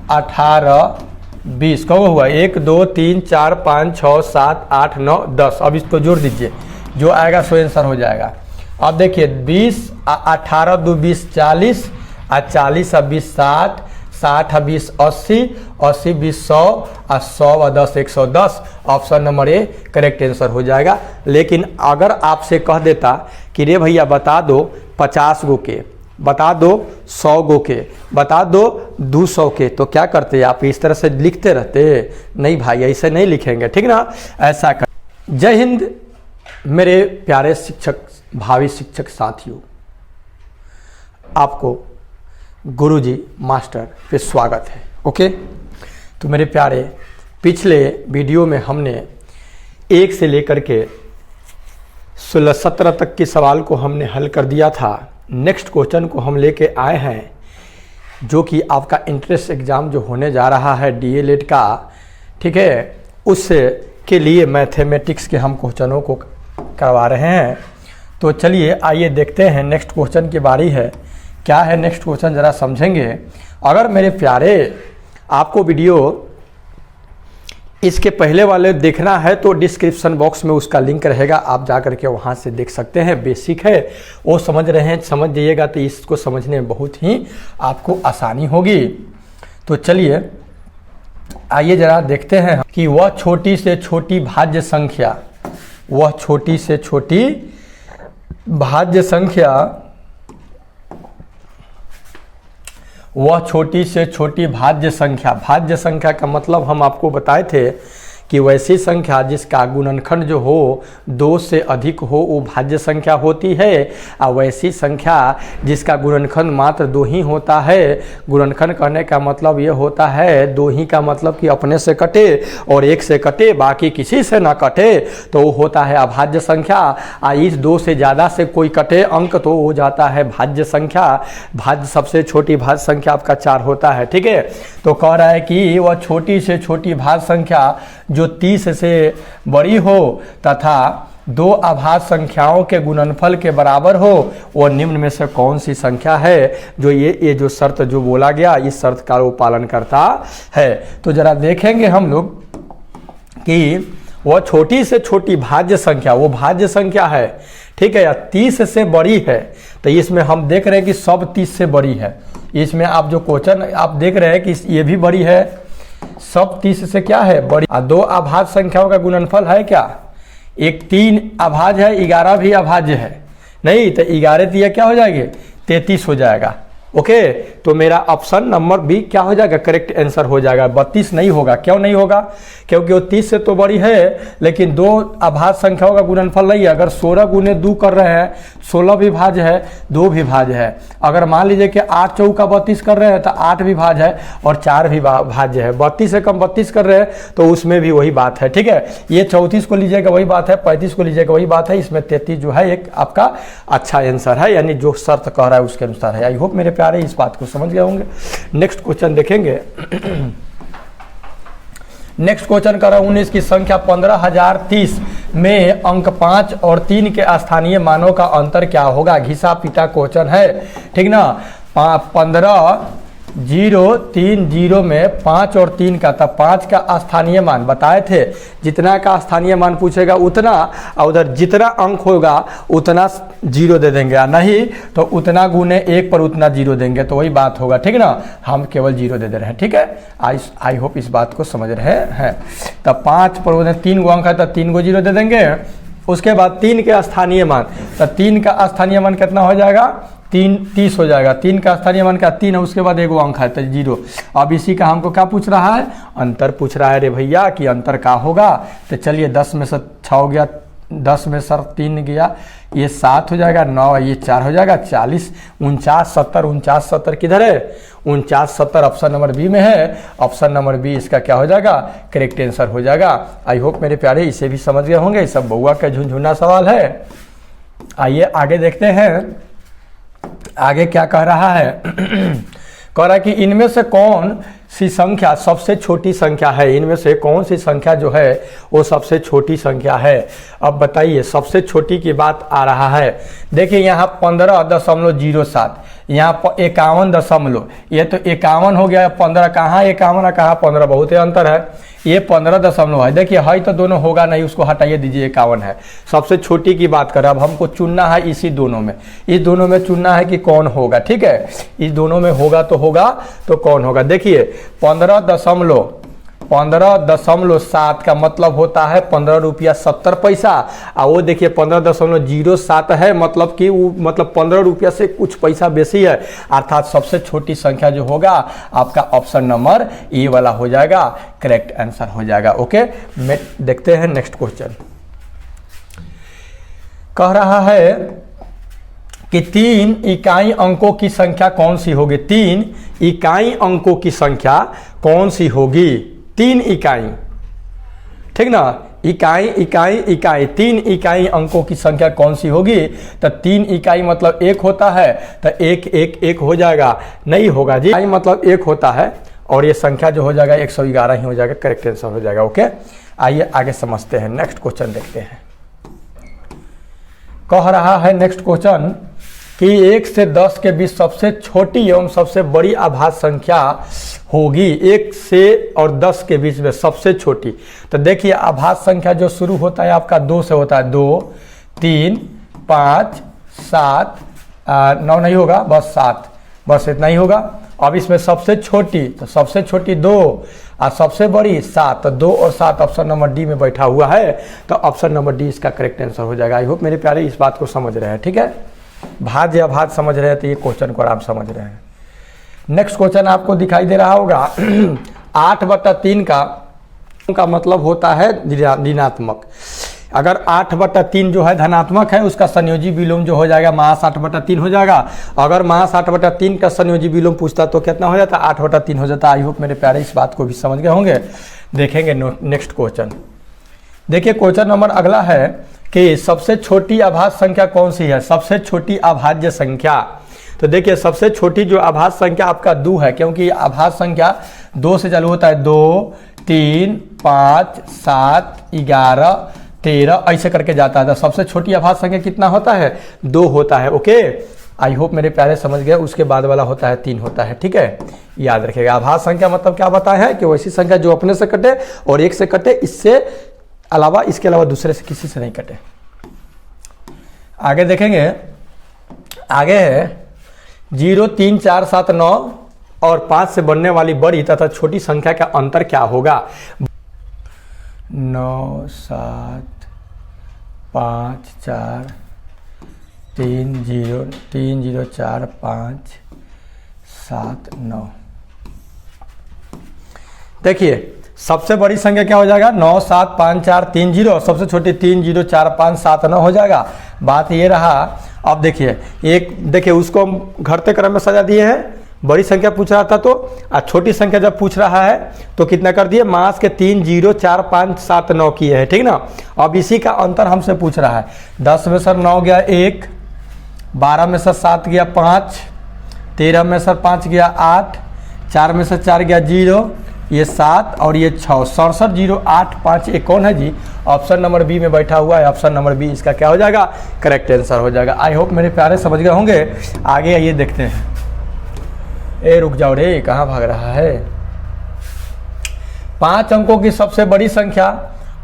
18 20 कब हुआ 1 2 3 4 5 6 7 8 9 10। अब इसको जोड़ दीजिए, जो आएगा सो आंसर हो जाएगा। अब देखिए 20 18 2 20 40 और 40 और 20 60 60 और 20 80 80 20 100 और 100 और 10 110। Option number A correct answer हो जाएगा। लेकिन अगर आपसे कह देता कि रे भैया बता दो 50 गो के, बता दो 100 गो के, बता दो 200 के, तो क्या करते आप इस तरह से लिखते रहते? नहीं भाई, ऐसे नहीं लिखेंगे, ठीक ना, ऐसा कर। जय हिंद मेरे प्यारे शिक्षक, भावी शिक्षक साथियों, आपको गुरुजी मास्टर पे स्वागत है। ओके, तो मेरे प्यारे पिछले वीडियो में हमने 1 से लेकर के 16-17 तक के सवाल को हमने हल कर दिया था। नेक्स्ट क्वेश्चन को हम लेके आए हैं, जो कि आपका इंट्रेंस एग्ज़ाम जो होने जा रहा है डीएलएड का, ठीक है, उससे के लिए मैथमेटिक्स के हम क्वेश्चनों को करवा रहे हैं। तो चलिए आइए देखते हैं नेक्स्ट क्वेश्चन की बारी है। क्या है नेक्स्ट क्वेश्चन ज़रा समझेंगे। अगर मेरे प्यारे आपको वीडियो इसके पहले वाले देखना है तो डिस्क्रिप्शन बॉक्स में उसका लिंक रहेगा, आप जा कर के वहाँ से देख सकते हैं। बेसिक है वो समझ रहे हैं, समझ जाइएगा तो इसको समझने में बहुत ही आपको आसानी होगी। तो चलिए आइए ज़रा देखते हैं कि वह छोटी से छोटी भाज्य संख्या, वह छोटी से छोटी भाज्य संख्या, वह छोटी से छोटी भाज्य संख्या। भाज्य संख्या का मतलब हम आपको बताए थे कि वैसी संख्या जिसका गुणनखंड जो हो 2 से अधिक हो वो भाज्य संख्या होती है, और वैसी संख्या जिसका गुणनखंड मात्र 2 ही होता है। गुणनखंड कहने का मतलब ये होता है 2 ही का मतलब कि अपने से कटे और 1 से कटे, बाकी किसी से ना कटे, तो वो होता है अभाज्य संख्या। इस 2 से ज़्यादा से कोई कटे अंक तो हो जाता है भाज्य संख्या। भाज्य सबसे छोटी भाज्य संख्या आपका 4 होता है, ठीक है। तो कह रहा है कि वह छोटी से छोटी भाज्य संख्या जो 30 से बड़ी हो तथा 2 अभाज्य संख्याओं के गुणनफल के बराबर हो, वो निम्न में से कौन सी संख्या है। जो ये जो शर्त जो बोला गया, इस शर्त का वो पालन करता है। तो जरा देखेंगे हम लोग कि वह छोटी से छोटी भाज्य संख्या, वो भाज्य संख्या है, ठीक है, या 30 से बड़ी है। तो इसमें हम देख रहे हैं कि सब 30 से बड़ी है। इसमें आप जो क्वेश्चन आप देख रहे हैं कि ये भी बड़ी है, सब 30 से क्या है बड़ी। 2 अभाज्य संख्याओं का गुणनफल है क्या, एक 3 अभाज्य है, 11 भी अभाज्य है, नहीं तो 11 दिया क्या हो जाएंगे 33 हो जाएगा। ओके, तो मेरा ऑप्शन नंबर बी क्या हो जाएगा, करेक्ट आंसर हो जाएगा। 32 नहीं होगा, क्यों नहीं होगा, क्योंकि वो 30 से तो बड़ी है, लेकिन 2 अभाज्य संख्याओं का गुणनफल नहीं है। अगर 16 गुने 2 कर रहे हैं, 16 भी भाज्य है, 2 भी भाज्य है। अगर मान लीजिए कि 8 चौका 32 कर रहे हैं तो 8 भी भाज्य है और 4 भी भाज्य है। 32 से कम 32 कर रहे हैं तो उसमें भी वही बात है, ठीक है। ये 34 को लीजिएगा वही बात है, 35 को लीजिएगा वही बात है। इसमें 33 जो है एक आपका अच्छा आंसर है, यानी जो शर्त कह रहा है उसके अनुसार है। आई होप मेरे प्यारे इस बात को समझ गए होंगे। नेक्स्ट क्वेश्चन देखेंगे। नेक्स्ट क्वेश्चन कर रहा हूं 19 की संख्या 15030 में अंक 5 और 3 के स्थानीय मानों का अंतर क्या होगा। घिसा पीटा क्वेश्चन है, ठीक ना। 15030 में 5 और 3 का, तब 5 का स्थानीय मान बताए थे, जितना का स्थानीय मान पूछेगा उतना, और उधर जितना अंक होगा उतना 0 दे देंगे, नहीं तो उतना गुने 1 पर उतना 0 देंगे, तो वही बात होगा, ठीक ना। हम केवल 0 दे रहे हैं, ठीक है। आई होप इस बात को समझ रहे हैं। तब 5 पर 3 गो अंक है तो 3 गो 0 दे देंगे। उसके बाद 3 के स्थानीय मान, तो 3 का स्थानीय मान कितना हो जाएगा 30 हो जाएगा। 3 का स्थानीय मान का 3 है, उसके बाद 1 अंक है तो 0। अब इसी का हमको क्या पूछ रहा है, अंतर पूछ रहा है रे भैया कि अंतर क्या होगा। तो चलिए 10 में से 6 हो गया, 10 में सर 3 गया, ये 7 हो जाएगा, 9 ये 4 हो जाएगा, 40 49 70 49 70 किधर है 49 70 ऑप्शन नंबर बी में है। ऑप्शन नंबर बी इसका क्या हो जाएगा, करेक्ट आंसर हो जाएगा। आई होप मेरे प्यारे इसे भी समझ गए होंगे। सब बउआ का झुनझुना सवाल है। आइए आगे देखते हैं, आगे क्या कह रहा है। कह रहा है कि इनमें से कौन सी संख्या सबसे छोटी संख्या है, इनमें से कौन सी संख्या जो है वो सबसे छोटी संख्या है। अब बताइए सबसे छोटी की बात आ रहा है। देखिए यहाँ 15.07, यहाँ 51 ये तो 51 हो गया, 15 कहाँ 51 है कहाँ 15, बहुत ही अंतर है। ये 15 है, देखिए है तो दोनों होगा नहीं, उसको हटाइए दीजिए, 51 है। सबसे छोटी की बात करें, अब हमको चुनना है इसी दोनों में, इस दोनों में चुनना है कि कौन होगा, ठीक है। इस दोनों में होगा तो कौन होगा। देखिए 15.7 का मतलब होता है 15 रुपया 70 पैसा, और वो देखिए 15.07 है, मतलब कि वो मतलब 15 रुपया से कुछ पैसा बेसी है, अर्थात सबसे छोटी संख्या जो होगा आपका ऑप्शन नंबर ए वाला हो जाएगा, करेक्ट आंसर हो जाएगा। ओके, देखते हैं नेक्स्ट क्वेश्चन। कह रहा है कि 3 इकाई अंकों की संख्या कौन सी होगी। 3 इकाई अंकों की संख्या कौन सी होगी। 3 इकाई, ठीक ना, इकाई इकाई इकाई, 3 इकाई अंकों की संख्या कौन सी होगी। तो 3 इकाई मतलब 1 होता है, तो 1 1 1 हो जाएगा, नहीं होगा जी, इकाई मतलब 1 होता है, और ये संख्या जो हो जाएगा 111 ही हो जाएगा, करेक्ट आंसर हो जाएगा। ओके, आइए आगे समझते हैं, नेक्स्ट क्वेश्चन देखते हैं। कह रहा है नेक्स्ट क्वेश्चन कि 1 से 10 के बीच सबसे छोटी एवं सबसे बड़ी आभाज्य संख्या होगी। 1 से और 10 के बीच में सबसे छोटी, तो देखिए आभाज्य संख्या जो शुरू होता है आपका 2 से होता है, 2 3 5 7 9 नहीं होगा, बस 7, बस इतना ही होगा। अब इसमें सबसे छोटी, तो सबसे छोटी 2 और सबसे बड़ी 7, तो 2 और 7 ऑप्शन नंबर डी में बैठा हुआ है, तो ऑप्शन नंबर डी इसका करेक्ट आंसर हो जाएगा। आई होप मेरे प्यारे इस बात को समझ रहे हैं, ठीक है। भाज्य अभाज्य समझ रहे हैं तो ये क्वेश्चन को आप समझ रहे हैं। नेक्स्ट क्वेश्चन आपको दिखाई दे रहा होगा 8/3 का मतलब होता है ऋणात्मक। अगर 8/3 जो है धनात्मक है, उसका संयोजी विलोम जो हो जाएगा मास 8/3 हो जाएगा। अगर मास 8/3 का संयोजी विलोम पूछता तो कितना हो जाता, 8/3 हो जाता। आई होप मेरे प्यारे इस बात को भी समझ गए होंगे। देखेंगे नेक्स्ट क्वेश्चन। देखिए क्वेश्चन नंबर अगला है कि सबसे छोटी अभाज्य संख्या कौन सी है। सबसे छोटी अभाज्य संख्या, तो देखिए सबसे छोटी जो अभाज्य संख्या आपका 2 है, क्योंकि अभाज्य संख्या 2 से चालू होता है, 2 3 5 7 11 13 ऐसे करके जाता है। तो सबसे छोटी अभाज्य संख्या कितना होता है, 2 होता है। ओके, आई होप मेरे प्यारे समझ गए। उसके बाद वाला होता है 3 होता है, ठीक है, याद रखिएगा। अभाज्य संख्या मतलब क्या बताया है कि वैसी संख्या जो अपने से कटे और 1 से कटे, इससे अलावा इसके अलावा दूसरे से किसी से नहीं कटे। आगे देखेंगे, आगे है 0 3 4 7 9 और 5 से बनने वाली बड़ी तथा छोटी संख्या का अंतर क्या होगा। 9 7 5 4 3 0 3 0 4 5 7 9। देखिए सबसे बड़ी संख्या क्या हो जाएगा, 9 7 5 4 3 0, सबसे छोटी 3 0 4 5 7 9 हो जाएगा। बात ये रहा, अब देखिए एक, देखिए उसको हम घटते क्रम में सजा दिए हैं। बड़ी संख्या पूछ रहा था तो, और छोटी संख्या जब पूछ रहा है तो कितना कर दिए, मास के 3 0 4 5 7 9 किए हैं, ठीक ना। अब इसी का अंतर हमसे पूछ रहा है। 10 में सर 9 गया 1, 12 में सर 7 गया 5, 13 में सर 5 गया 8, 4 में से 4 गया 0, ये 7 और ये 6, 67 0 8 5, ये कौन है जी, ऑप्शन नंबर बी में बैठा हुआ है। ऑप्शन नंबर बी इसका क्या हो जाएगा, करेक्ट आंसर हो जाएगा। आई होप मेरे प्यारे समझ गए होंगे। आगे आइए देखते हैं। ए रुक जाओ रे, कहाँ भाग रहा है। 5 अंकों की सबसे बड़ी संख्या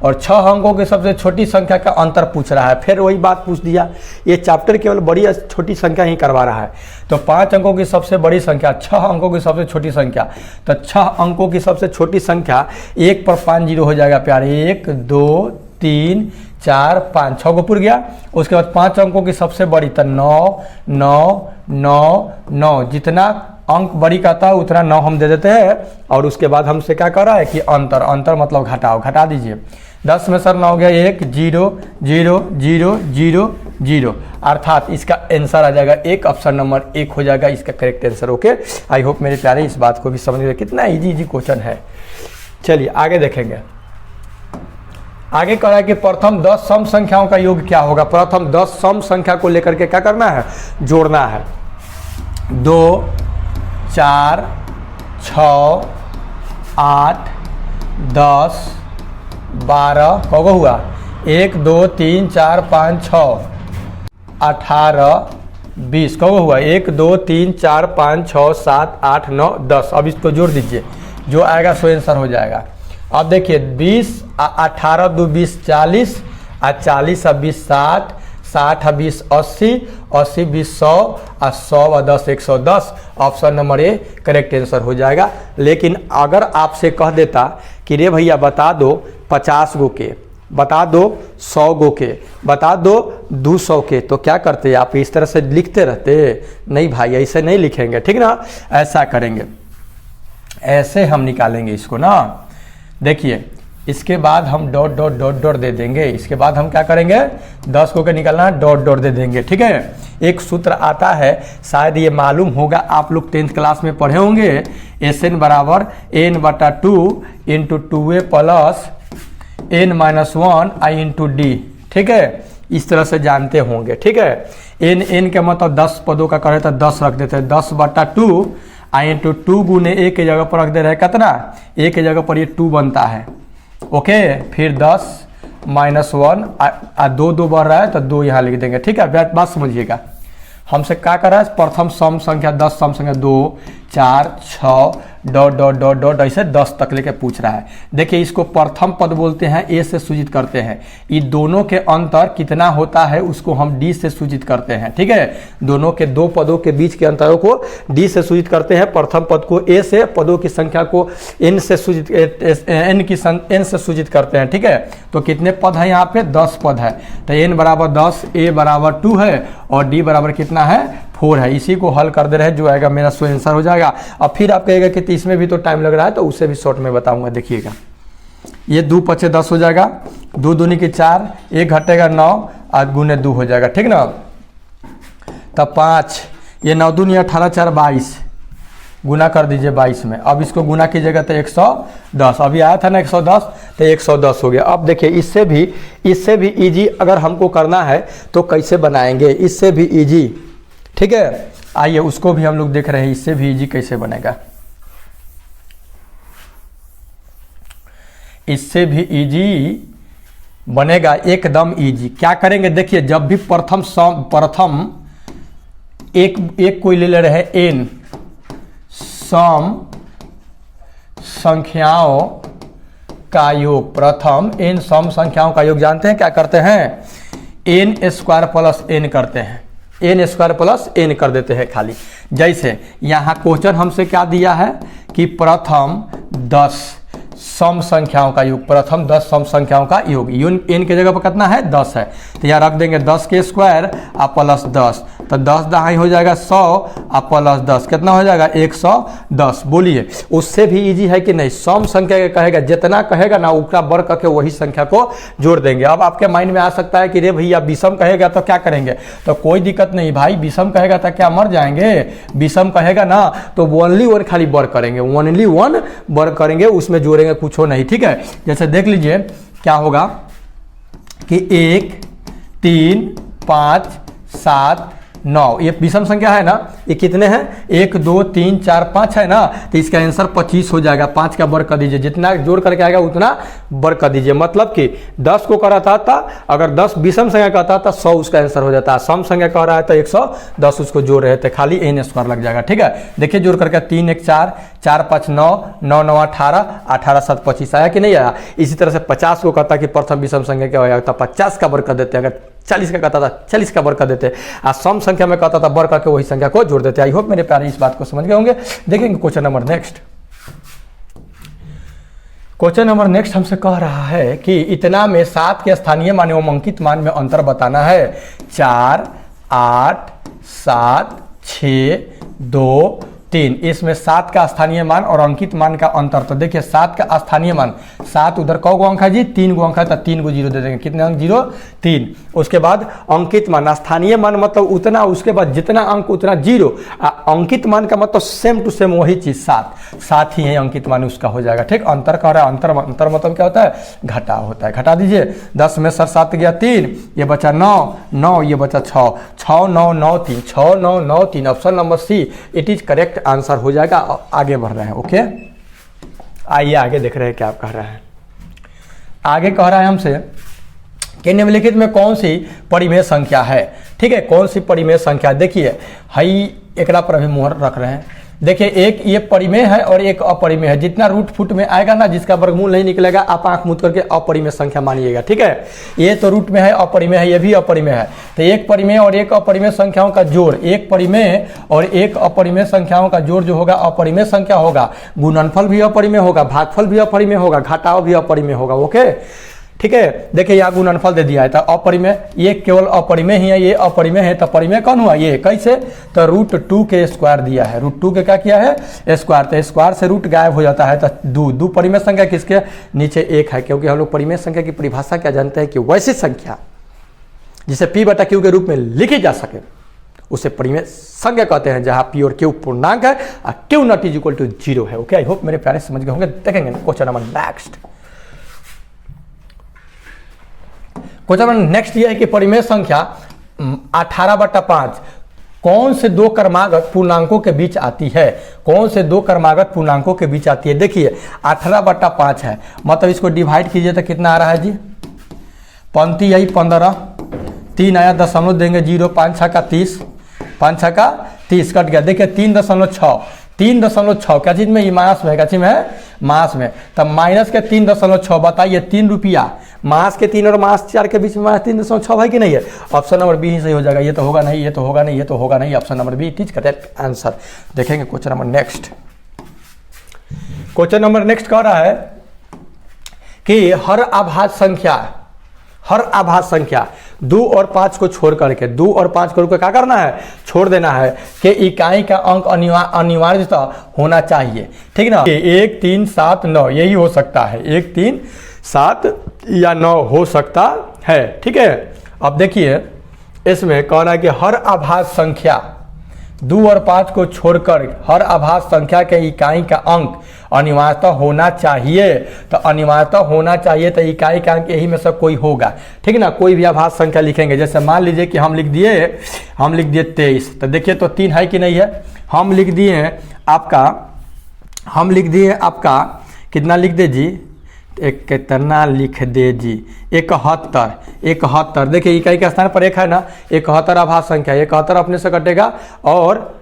और 6 अंकों की सबसे छोटी संख्या का अंतर पूछ रहा है। फिर वही बात पूछ दिया, ये चैप्टर केवल बड़ी या छोटी संख्या ही करवा रहा है। तो 5 अंकों की सबसे बड़ी संख्या, 6 अंकों की सबसे छोटी संख्या, तो 6 अंकों की सबसे छोटी संख्या 1 पर 5 0 हो जाएगा प्यारे। 1 2 3 4 5, 6 को पूर गया। उसके बाद 5 अंकों की सबसे बड़ी, तो 9 9 9 9, जितना अंक बड़ी का था उतना 9 हम दे देते हैं। और उसके बाद हमसे क्या कर रहा है कि अंतर, अंतर मतलब घटाओ, घटा दीजिए। 10 में सर 9 गया 1 0 0 0 0 0, अर्थात इसका आंसर आ जाएगा 1, ऑप्शन नंबर 1 हो जाएगा इसका correct answer. Okay, I hope मेरे प्यारे इस बात को भी समझ गए, कितना इजी क्वेश्चन है। चलिए आगे देखेंगे। आगे कह रहा है कि प्रथम 10 सम संख्याओं का योग क्या होगा। प्रथम 10 सम संख्या को लेकर के क्या करना है, जोड़ना है। 2 4 6 8 10 12, कौगो हुआ 1 2 3 4 5 6 18 20 कब हुआ 1 2 3 4 5 6 7 8 9 10। अब इसको जोड़ दीजिए, जो आएगा सो आंसर हो जाएगा। अब देखिए 20 18 2 20 40 40 20 60 60 20 80 80 20 100 100 10 110। Option number A correct answer हो जाएगा। लेकिन अगर आपसे कह देता कि रे भैया बता दो 50 गो के, बता दो 100 गो के, बता दो 200 के, तो क्या करते आप? इस तरह से लिखते रहते? नहीं भाई, ऐसे नहीं लिखेंगे, ठीक ना। ऐसा करेंगे, ऐसे हम निकालेंगे इसको ना। देखिए इसके बाद हम डॉट डॉट डॉट डॉट दे देंगे। इसके बाद हम क्या करेंगे? 10 को के निकालना डॉट डॉट दे देंगे, ठीक है। एक सूत्र आता है, शायद ये मालूम होगा, आप लोग 10th क्लास में पढ़े होंगे, SN बराबर n/2 into 2a plus n-1 i into D, ठीक है। इस तरह से जानते होंगे, ठीक है। n के मतलब 10 पदों का करे तो 10 रख देते हैं, 10/2 i इंटू 2 गुने a के जगह पर रख दे रहे हैं कितना? a के जगह पर ये 2 बनता है, ओके। फिर 10 -1 2 2 बढ़ रहा है तो 2 यहाँ लिख देंगे, ठीक है। बात समझिएगा, हमसे क्या कर रहा है? प्रथम सम संख्या 10 सम संख्या 2 4 6 डॉट डॉट डॉट डॉट ऐसे 10 तक लेके पूछ रहा है। देखिए इसको प्रथम पद बोलते हैं, ए से सूचित करते हैं। ये दोनों के अंतर कितना होता है उसको हम डी से सूचित करते हैं, ठीक है। दोनों के दो पदों के बीच के अंतरों को डी से सूचित करते हैं। प्रथम पद को ए से, पदों की संख्या को एन से सूचित एन से सूचित करते हैं, ठीक है। तो कितने पद है यहाँ पे? 10 पद है। तो एन बराबर 10, ए बराबर 2 है और डी बराबर कितना है? 4 है। इसी को हल कर दे रहे हैं, जो आएगा मेरा सो आंसर हो जाएगा। अब फिर आप कहेगा कि इसमें भी तो टाइम लग रहा है, तो उसे भी शॉर्ट में बताऊंगा। देखिएगा ये 2 × 10 हो जाएगा, 2 दूनी की 4, 1 घटेगा 9 और गुने 2 हो जाएगा, ठीक ना। तब 5, ये 9 दूनी 18 4 22, गुना कर दीजिए 22 में। अब इसको गुना कीजिएगा तो 110, अभी आया था ना 110, तो 110 हो गया। अब देखिए इससे भी इजी अगर हमको करना है तो कैसे बनाएंगे? इससे भी इजी, ठीक है। आइए उसको भी हम लोग देख रहे हैं, इससे भी इजी कैसे बनेगा। इससे भी इजी बनेगा, एकदम इजी। क्या करेंगे? देखिए जब भी प्रथम एक कोई ले रहे हैं एन सम संख्याओं का योग, प्रथम एन सम संख्याओं का योग जानते हैं क्या करते हैं? n² प्लस n करते हैं, n² प्लस n कर देते हैं खाली। जैसे यहाँ क्वेश्चन हमसे क्या दिया है कि प्रथम 10 सम संख्याओं का योग, प्रथम 10 सम संख्याओं का योग, n के जगह पर कितना है? 10 है। तो यहाँ रख देंगे 10 के स्क्वायर और प्लस 10, तो 10 दहाई हो जाएगा 100 और प्लस 10 कितना हो जाएगा? 110। बोलिए उससे भी इजी है कि नहीं? सम संख्या के कहेगा, जितना कहेगा ना उतना बढ़ करके वही संख्या को जोड़ देंगे। अब आपके माइंड में आ सकता है कि रे भैया विषम कहेगा तो क्या करेंगे? तो कोई दिक्कत नहीं भाई, विषम कहेगा तो क्या मर जाएंगे? विषम कहेगा ना तो ओनली वन खाली बढ़ करेंगे, ओनली वन बढ़ करेंगे, उसमें जोड़ेंगे कुछ हो नहीं, ठीक है। जैसे देख लीजिए क्या होगा कि 1 3 5 7 9, ये विषम संख्या है ना, ये कितने हैं? 1 2 3 4 5 है ना, तो इसका आंसर 25 हो जाएगा। 5 का वर्ग कर दीजिए, जितना जोड़ करके आएगा उतना वर्ग कर दीजिए। मतलब कि 10 को कराता था, अगर 10 विषम संख्या कहता था 100 उसका आंसर हो जाता है। सम संख्या कह रहा है तो 110 उसको जोड़ रहे थे, खाली n² लग जाएगा, ठीक है। देखिए जोड़ करके 3 1 4 4 5 9 9 9 18 18 7 25 आया कि नहीं आया? इसी तरह से 50 को कहता कि प्रथम विषम संख्या क्या होगा, तो 50 का वर्ग कर देते हैं। अगर 40 का कहता था 40 का वर्ग कर देते, और सम संख्या में कहता था वर्ग करके वही संख्या को जोड़ देते। आई होप मेरे प्यारे इस बात को समझ गए होंगे। देखेंगे question number next. Question number next हमसे कह रहा है कि इतना में 7 के स्थानीय मान एवं अंकित मान में अंतर बताना है। 4 8 7 6 2 3, इसमें 7 का स्थानीय मान और अंकित मान का अंतर। तो देखिए 7 का स्थानीय मान, 7 उधर कौ गो अंक है जी? 3 गो अंक है, तो 3 को 0 दे देंगे। कितने अंक? 0 3। उसके बाद अंकित मान, स्थानीय मान मतलब उतना, उसके बाद जितना अंक उतना 0। अंकित मान का मतलब सेम टू सेम वही चीज 7 ही है, अंकित मान उसका हो जाएगा, ठीक। अंतर कह रहा है, अंतर मतलब क्या होता है? घटा होता है। घटा दीजिए, 10 में 7 गया 3, ये बचा 9 ये बचा 6 9 9 3 6 9 9 3। Option number see it is correct answer हो जाएगा। आगे बढ़ रहे हैं, ओके। आइए आगे देख रहे हैं क्या आप कह रहे हैं। आगे कह रहा है हमसे कि निम्नलिखित में कौन सी परिमेय संख्या है? ठीक है, कौन सी परिमेय संख्या, देखिए हई एकरा पर अभी मोहर रख रहे हैं। देखिए एक ये परिमेय है और एक अपरिमेय है, जितना रूट फुट में आएगा ना, जिसका वर्गमूल नहीं निकलेगा, आप आंख मूंद करके अपरिमेय संख्या मानिएगा। ठीक है, ये तो रूट में है, अपरिमेय है, ये भी अपरिमेय है। तो एक परिमेय और एक अपरिमेय संख्याओं का जोड़, एक परिमेय और एक अपरिमेय संख्याओं का जोड़ जो होगा अपरिमेय संख्या होगा। गुणनफल भी अपरिमेय होगा, भागफल भी अपरिमेय होगा, घटाव भी अपरिमेय होगा। ओके, ठीक है, देखिए यहाँ गुणनफल दे दिया है तो अपरिमेय, ये केवल अपरिमेय ही है, ये अपरिमेय है तो परिमेय कौन हुआ, ये कैसे, तो √2 के स्क्वायर दिया है, √2 के क्या किया है स्क्वायर, तो स्क्वायर से रूट गायब हो जाता है तो दो परिमेय संख्या किसके नीचे एक है, क्योंकि हम लोग परिमेय संख्या की परिभाषा क्या जानते हैं कि वैसी संख्या जिसे P/Q के रूप में लिखी जा सके उसे परिमेय संख्या कहते हैं, जहां P और Q पूर्णांक है और Q not is equal to 0 है। ओके, आई होप मेरे प्यारे समझ गए होंगे। देखेंगे question number next. Question number next ये है कि परिमेय संख्या 18/5 कौन से दो क्रमागत पूर्णांकों के बीच आती है, कौन से दो क्रमागत पूर्णांकों के बीच आती है। देखिए 18/5 है, मतलब इसको डिवाइड कीजिए तो कितना आ रहा है जी, पंक्ति आई 15, 3 आया दशमलव देंगे 0, 5 छक्का 30, 5 छक्का 30 कट गया। देखिए 3.6, 3.6 क्या चीज में, मास में, क्या चीज में है, मास में। तब माइनस के 3.6, बताइए 3 रुपया, मास के 3 और मास 4 के बीच में माइनस 3.6 है कि नहीं है। ऑप्शन नंबर बी ही सही हो जाएगा, ये तो होगा नहीं, ये तो होगा नहीं, ये तो होगा नहीं, option number B it is correct answer. देखेंगे question number next. Question number next कह रहा है कि हर आभाज्य संख्या 2 और 5 को छोड़ करके, 2 और 5 को क्या करना है, छोड़ देना है कि इकाई का अंक अनिवार्यतः होना चाहिए। ठीक ना, 1, 3, 7, 9 यही हो सकता है, 1, 3, 7 या 9 हो सकता है। ठीक है, अब देखिए इसमें कह रहा है कि हर आभाज्य संख्या 2 और 5 को छोड़कर हर आभाज्य संख्या के इकाई का अंक अनिवार्यतः होना चाहिए। तो अनिवार्यतः होना चाहिए तो इकाई का अंक यही में से कोई होगा। ठीक है ना, कोई भी आभाज्य संख्या लिखेंगे, जैसे मान लीजिए कि हम लिख दिए 23, तो देखिए तो 3 है कि नहीं है, हम लिख दिए आपका कितना लिख दे जी, एक कितना लिख दे जी 71। देखिए इकाई के स्थान पर एक है ना, 71 आभाज्य संख्या, 71 अपने से कटेगा और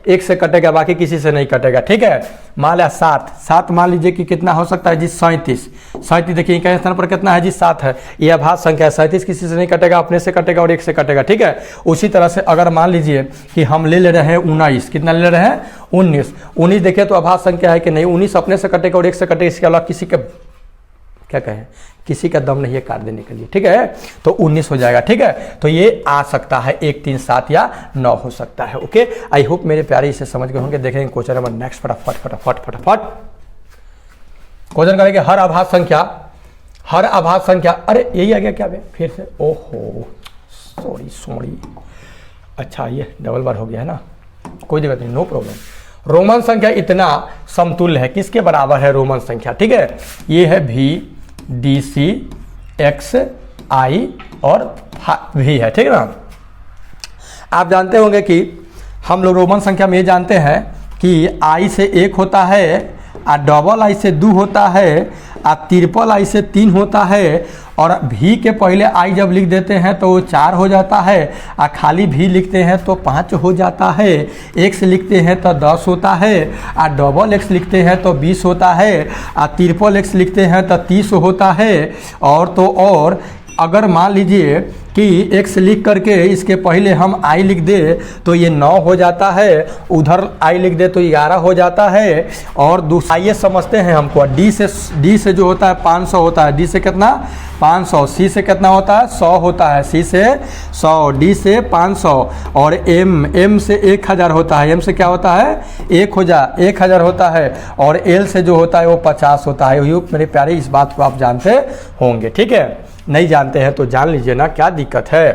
एक से कटेगा, बाकी किसी से नहीं कटेगा। ठीक है, मान लिया 7 मान लीजिए कि कितना हो सकता है जी 37। देखिए इकाई स्थान पर कितना है जी 7 है, ये आभाज्य संख्या है, 37 किसी से नहीं कटेगा, अपने से कटेगा और एक से कटेगा। ठीक है, उसी तरह से अगर मान लीजिए कि हम ले रहे हैं 19, कितना ले रहे हैं 19 देखिए तो आभाज्य संख्या है कि नहीं, 19 अपने से कटेगा और एक से कटेगा, इसके अलावा किसी का क्या कहें, किसी का दम नहीं है काट देने के लिए। ठीक है, तो 19 हो जाएगा। ठीक है, तो ये आ सकता है 1, 3, 7 या 9 हो सकता है। ओके, आई होप मेरे प्यारे इसे समझ गए होंगे। देखेंगे क्वेश्चन नंबर नेक्स्ट, फटाफट क्वेश्चन करेंगे। हर आभाज्य संख्या, अरे यही आ गया क्या फिर से, ओहो सॉरी, अच्छा ये डबल बार हो गया है ना, कोई दिक्कत नहीं, नो प्रॉब्लम। रोमन संख्या इतना समतुल्य है, किसके बराबर है रोमन संख्या। ठीक है, ये है VDC X I और V है। ठीक है ना, आप जानते होंगे कि हम लोग रोमन संख्या में ये जानते हैं कि I से 1 होता है, और डबल I से 2 होता है, और ट्रिपल I से 3 होता है, और V के पहले I जब लिख देते हैं तो 4 हो जाता है, और खाली V लिखते हैं तो 5 हो जाता है, X लिखते हैं तो 10 होता है, और डबल X लिखते हैं तो 20 होता है, और ट्रिपल X लिखते हैं तो 30 होता है। और अगर मान लीजिए कि x लिख करके इसके पहले हम I लिख दे तो ये 9 हो जाता है, उधर I लिख दे तो 11 हो जाता है। और दूसरा ये समझते हैं हमको, D से जो होता है 500 होता है, D से कितना 500, C से कितना होता है 100 होता है, C से 100, D से 500, और M से 1000 होता है, M से क्या होता है 1000 होता है, और L से जो होता है वो 50 होता है। ये मेरे प्यारे इस बात को आप जानते होंगे। ठीक है, नहीं जानते हैं तो जान लीजिए ना, क्या दिक्कत है।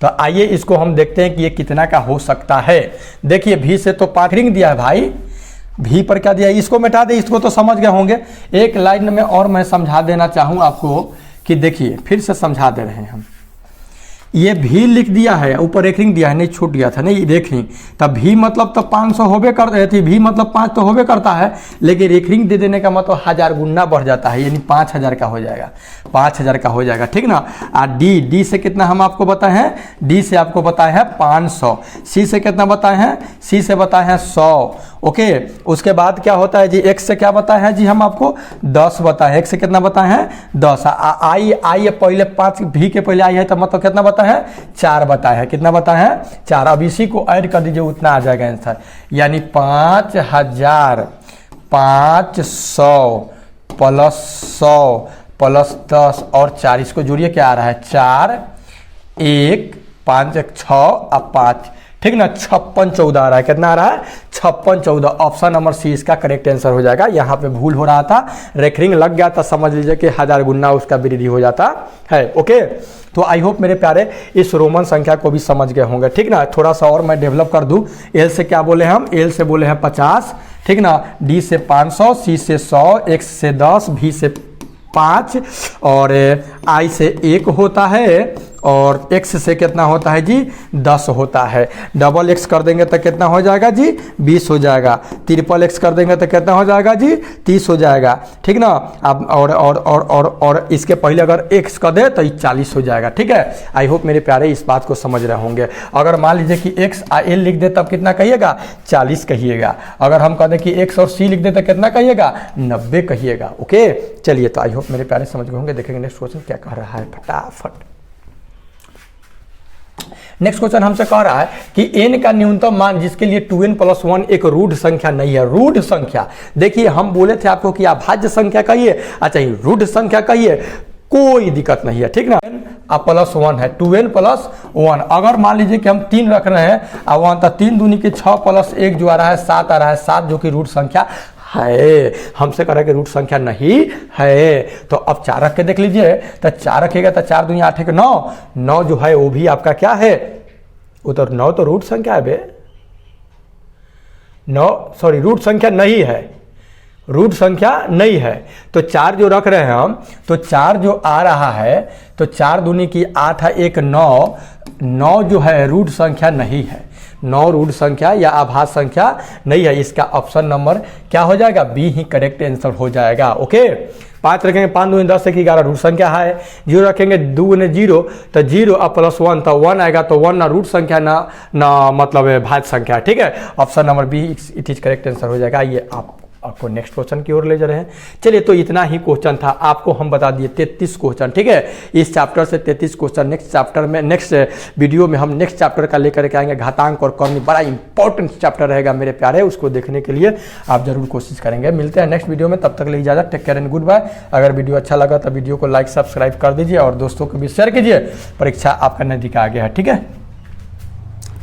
तो आइए इसको हम देखते हैं कि ये कितना का हो सकता है। देखिए V से तो पाखरिंग दिया है भाई, V पर क्या दिया है, इसको मिटा दे, इसको तो समझ गए होंगे। एक लाइन में और मैं समझा देना चाहूँ आपको कि देखिए फिर से समझा दे रहे हैं हम ये भी लिख दिया है, ऊपर रेखरिंग दिया है, नहीं छूट गया था, नहीं रेखरिंग, तब भी मतलब तो 500 होबे कर रही थी, भी मतलब 5 तो होबे करता है, लेकिन रेखरिंग दे देने का मतलब 1000 गुना बढ़ जाता है, यानी 5000 का हो जाएगा, 5000 का हो जाएगा, ठीक ना। और डी से कितना हम आपको बताए हैं, डी से आपको बताए हैं 500, सी से कितना बताए हैं, सी से बताए हैं 100, ओके। उसके बाद क्या होता है जी, एक्स से क्या बताए हैं जी हम आपको 10 बताए हैं, एक्स से कितना बताए हैं 10, आई पहले 5 भी के पहले आई है तो मतलब कितना बताए हैं 4 बताए हैं, कितना बताए हैं 4। अब इसी को ऐड कर दीजिए, उतना आ जाएगा आंसर, यानी 5500 प्लस 100 प्लस 10 और 4, इसको जोड़िए क्या आ रहा है 4 1 5 1 6 और 5, ठीक ना, 5614 आ रहा है, कितना आ रहा है 5614, ऑप्शन नंबर सी इसका करेक्ट आंसर हो जाएगा। यहाँ पे भूल हो रहा था, रेखरिंग लग गया था, समझ लीजिए कि 1000 गुना उसका वृद्धि हो जाता है, ओके। तो आई होप मेरे प्यारे इस रोमन संख्या को भी समझ गए होंगे, ठीक ना। थोड़ा सा और मैं डेवलप कर दूं, एल से क्या बोले हम, एल से बोले हैं 50, ठीक ना, डी से 500, सी से 100, एक्स से 10, भी से 5 और आई से 1 होता है, और x से कितना होता है जी 10 होता है। डबल x कर देंगे तो कितना हो जाएगा जी 20 हो जाएगा, ट्रिपल x कर देंगे तो कितना हो जाएगा जी 30 हो जाएगा, ठीक ना। अब और इसके पहले अगर x कर दे तो 40 हो जाएगा, ठीक है। आई होप मेरे प्यारे इस बात को समझ रहे होंगे। अगर मान लीजिए कि x l लिख दे तब कितना कहिएगा 40 कहिएगा, अगर हम कह दें कि x और c लिख दे तो कितना कहिएगा 90 कहिएगा, ओके। चलिए तो आई होप मेरे प्यारे समझ गए होंगे। देखेंगे नेक्स्ट क्वेश्चन क्या कह रहा है फटाफट। नेक्स्ट क्वेश्चन हमसे कह रहा है कि n का न्यूनतम मान जिसके लिए 2n + 1 एक रूढ़ संख्या नहीं है। रूढ़ संख्या, देखिए हम बोले थे आपको कि अभाज्य संख्या कहिए, अच्छा ये रूढ़ संख्या कहिए, कोई दिक्कत नहीं है, ठीक ना। +1 है, 2n + 1, अगर मान लीजिए कि हम 3 रख रहे हैं और 1 तो 3 दूनी के 6 + 1 जो आ रहा है 7 आ रहा है, 7 जो कि रूढ़ संख्या है, हमसे कह रहा है कि रूट संख्या नहीं है। तो अब 4 रख के देख लीजिए, तो 4 रखेगा तो 4 दूनी 8 9, 9 जो है वो भी आपका क्या है, वो तो 9 तो रूट संख्या है बे, 9 सॉरी रूट संख्या नहीं है, रूट संख्या नहीं है। तो 4 जो रख रहे हैं हम, तो 4 जो आ रहा है, तो 4 दूनी की 8 है 1 9, 9 जो है रूट संख्या नहीं है, 9 रूट संख्या या आभाज्य संख्या नहीं है। इसका ऑप्शन नंबर क्या हो जाएगा, बी ही करेक्ट आंसर हो जाएगा, ओके। 5 रखेंगे, 5 दूनी 10 1 11 रूट संख्या है। 0 रखेंगे, 2 ने 0 तो 0 और +1 तो 1 आएगा, तो 1 ना रूट संख्या ना मतलब भाज्य संख्या, ठीक है। Option number B it is correct answer हो जाएगा। ये आपको नेक्स्ट क्वेश्चन की ओर ले जा रहे हैं। चलिए तो इतना ही क्वेश्चन था, आपको हम बता दिए 33 क्वेश्चन, ठीक है। इस चैप्टर से 33 क्वेश्चन नेक्स्ट चैप्टर में, नेक्स्ट वीडियो में हम नेक्स्ट चैप्टर का लेकर के आएंगे। घातांक और कर्मी बड़ा इंपॉर्टेंट चैप्टर रहेगा मेरे प्यारे, उसको देखने के लिए आप जरूर कोशिश करेंगे। मिलते हैं नेक्स्ट वीडियो में, तब तक ले इजाजत, take care and goodbye. अगर वीडियो अच्छा लगा तो वीडियो को लाइक सब्सक्राइब कर दीजिए और दोस्तों को भी शेयर कीजिए। परीक्षा आपका नजदीक आ गया है, ठीक है।